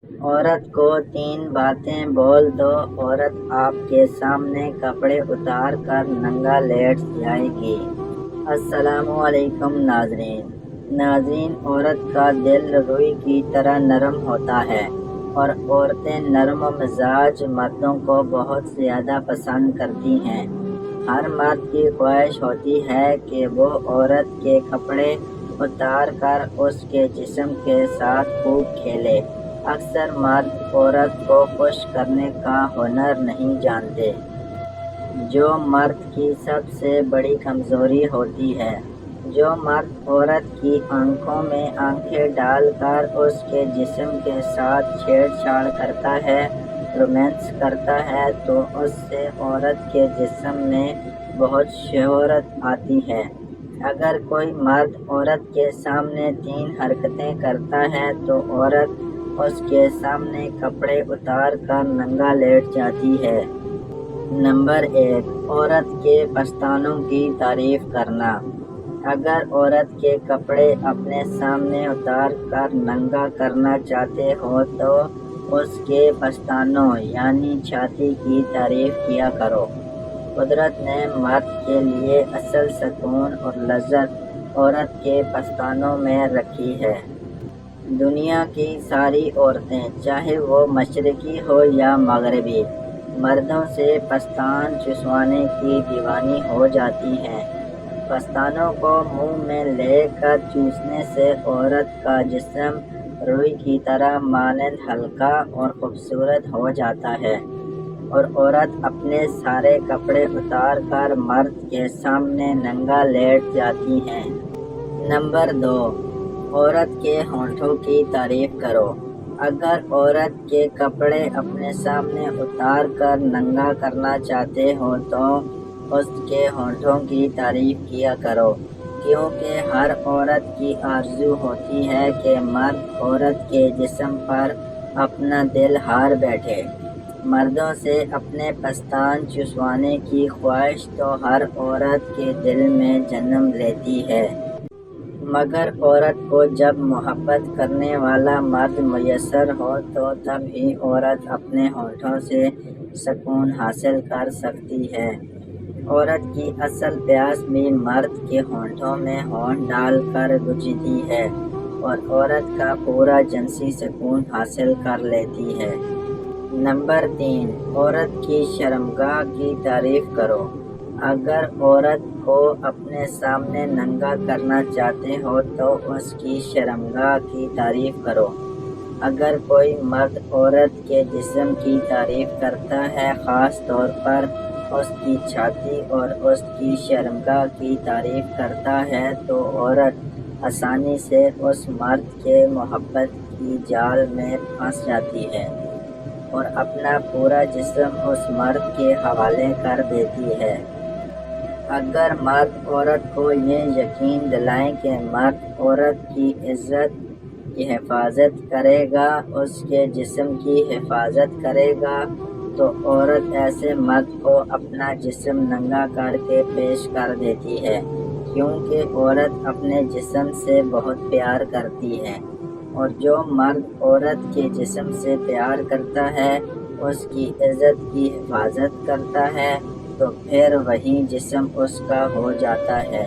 عورت کو 3 باتیں بول دو، عورت آپ کے سامنے کپڑے اتار کر ننگا لیٹ جائے گی۔ السلام علیکم ناظرین، عورت کا دل روئی کی طرح نرم ہوتا ہے اور عورتیں نرم و مزاج مردوں کو بہت زیادہ پسند کرتی ہیں۔ ہر مرد کی خواہش ہوتی ہے کہ وہ عورت کے کپڑے اتار کر اس کے جسم کے ساتھ خوب کھیلے۔ اکثر مرد عورت کو خوش کرنے کا ہنر نہیں جانتے، جو مرد کی سب سے بڑی کمزوری ہوتی ہے۔ جو مرد عورت کی آنکھوں میں آنکھیں ڈال کر اس کے جسم کے ساتھ چھیڑ چھاڑ کرتا ہے، رومانس کرتا ہے، تو اس سے عورت کے جسم میں بہت شہرت آتی ہے۔ اگر کوئی مرد عورت کے سامنے 3 حرکتیں کرتا ہے تو عورت اس کے سامنے کپڑے اتار کر ننگا لیٹ جاتی ہے۔ نمبر 1، عورت کے پستانوں کی تعریف کرنا۔ اگر عورت کے کپڑے اپنے سامنے اتار کر ننگا کرنا چاہتے ہو تو اس کے پستانوں یعنی چھاتی کی تعریف کیا کرو۔ قدرت نے مرد کے لیے اصل سکون اور لذت عورت کے پستانوں میں رکھی ہے۔ دنیا کی ساری عورتیں، چاہے وہ مشرقی ہو یا مغربی، مردوں سے پستان چسوانے کی دیوانی ہو جاتی ہیں۔ پستانوں کو منہ میں لے کر چوسنے سے عورت کا جسم روئی کی طرح مانند ہلکا اور خوبصورت ہو جاتا ہے اور عورت اپنے سارے کپڑے اتار کر مرد کے سامنے ننگا لیٹ جاتی ہے۔ نمبر 2، عورت کے ہونٹوں کی تعریف کرو۔ اگر عورت کے کپڑے اپنے سامنے اتار کر ننگا کرنا چاہتے ہو تو اس کے ہونٹوں کی تعریف کیا کرو، کیونکہ ہر عورت کی آرزو ہوتی ہے کہ مرد عورت کے جسم پر اپنا دل ہار بیٹھے۔ مردوں سے اپنے پستان چسوانے کی خواہش تو ہر عورت کے دل میں جنم لیتی ہے، مگر عورت کو جب محبت کرنے والا مرد میسر ہو تو تب ہی عورت اپنے ہونٹوں سے سکون حاصل کر سکتی ہے۔ عورت کی اصل پیاس بھی مرد کے ہونٹوں میں ہونٹ ڈال کر بجھتی ہے اور عورت کا پورا جنسی سکون حاصل کر لیتی ہے۔ نمبر 3، عورت کی شرمگاہ کی تعریف کرو۔ اگر عورت کو اپنے سامنے ننگا کرنا چاہتے ہو تو اس کی شرمگاہ کی تعریف کرو۔ اگر کوئی مرد عورت کے جسم کی تعریف کرتا ہے، خاص طور پر اس کی چھاتی اور اس کی شرمگاہ کی تعریف کرتا ہے، تو عورت آسانی سے اس مرد کے محبت کی جال میں پھنس جاتی ہے اور اپنا پورا جسم اس مرد کے حوالے کر دیتی ہے۔ اگر مرد عورت کو یہ یقین دلائیں کہ مرد عورت کی عزت کی حفاظت کرے گا، اس کے جسم کی حفاظت کرے گا، تو عورت ایسے مرد کو اپنا جسم ننگا کر کے پیش کر دیتی ہے، کیونکہ عورت اپنے جسم سے بہت پیار کرتی ہے اور جو مرد عورت کے جسم سے پیار کرتا ہے، اس کی عزت کی حفاظت کرتا ہے، تو پھر وہی جسم اس کا ہو جاتا ہے۔